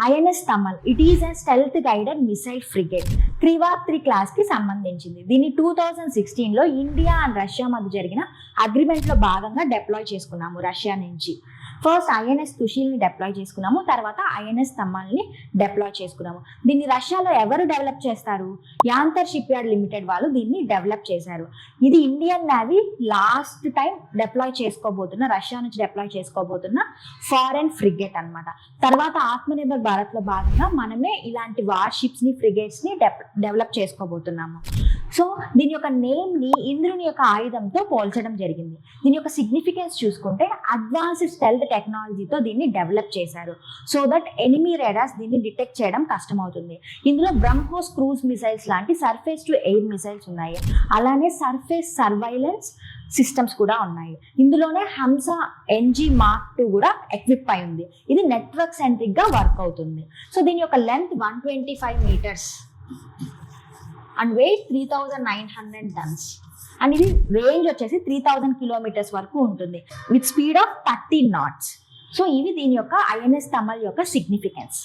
INS Tamal it is a stealth guided missile frigate క్రివా-3 class కి సంబంధించింది. దీన్ని 2016లో ఇండియా అండ్ రష్యా మధ్య జరిగిన అగ్రిమెంట్ లో భాగంగా డిప్లాయ్ చేసుకున్నాము రష్యా నుంచి. ఫస్ట్ ఐఎన్ఎస్ తుషిల్ని డిప్లాయ్ చేసుకున్నాము, తర్వాత ఐఎన్ఎస్ తమల్ని డిప్లాయ్ చేసుకున్నాము. దీన్ని రష్యాలో ఎవరు డెవలప్ చేస్తారు? యాంతర్ షిప్ యార్డ్ లిమిటెడ్ వాళ్ళు దీన్ని డెవలప్ చేశారు. ఇది Indian navy last time deploy చేసుకోబోతున్న, రష్యా నుంచి డిప్లాయ్ చేసుకోబోతున్న ఫారెన్ ఫ్రిగేట్ అన్నమాట. తర్వాత ఆత్మనిర్భర్ భారత్ లో భాగంగా మనమే ఇలాంటి వార్ షిప్స్ ని, ఫ్రిగేట్స్ ని డెవలప్ చేసుకోబోతున్నాము. సో దీని యొక్క నేమ్ ని ఇంద్రుని యొక్క ఆయుధంతో పోల్చడం జరిగింది. దీని యొక్క సిగ్నిఫికెన్స్ చూసుకుంటే అడ్వాన్స్డ్ స్టెల్త్ టెక్నాలజీతో దీన్ని డెవలప్ చేశారు. సో దట్ ఎనిమీ రేడార్స్ దీన్ని డిటెక్ట్ చేయడం కష్టమవుతుంది. ఇందులో బ్రహ్మోస్ క్రూజ్ మిసైల్స్ లాంటి సర్ఫేస్ టు ఎయిర్ మిసైల్స్ ఉన్నాయి. అలానే సర్ఫేస్ సర్వైలెన్స్ సిస్టమ్స్ కూడా ఉన్నాయి. ఇందులోనే హంస NG Mark 2 కూడా ఎక్విప్ అయి ఉంది. ఇది నెట్వర్క్ సెంట్రిక్ గా వర్క్ అవుతుంది. సో దీని యొక్క length 125 meters and weight 3900 tons. And ఇది రేంజ్ వచ్చేసి 3000 kilometers వరకు ఉంటుంది with speed of 30 knots. So ఇవి దీని యొక్క ఐఎన్ఎస్ తమల్ యొక్క సిగ్నిఫికెన్స్.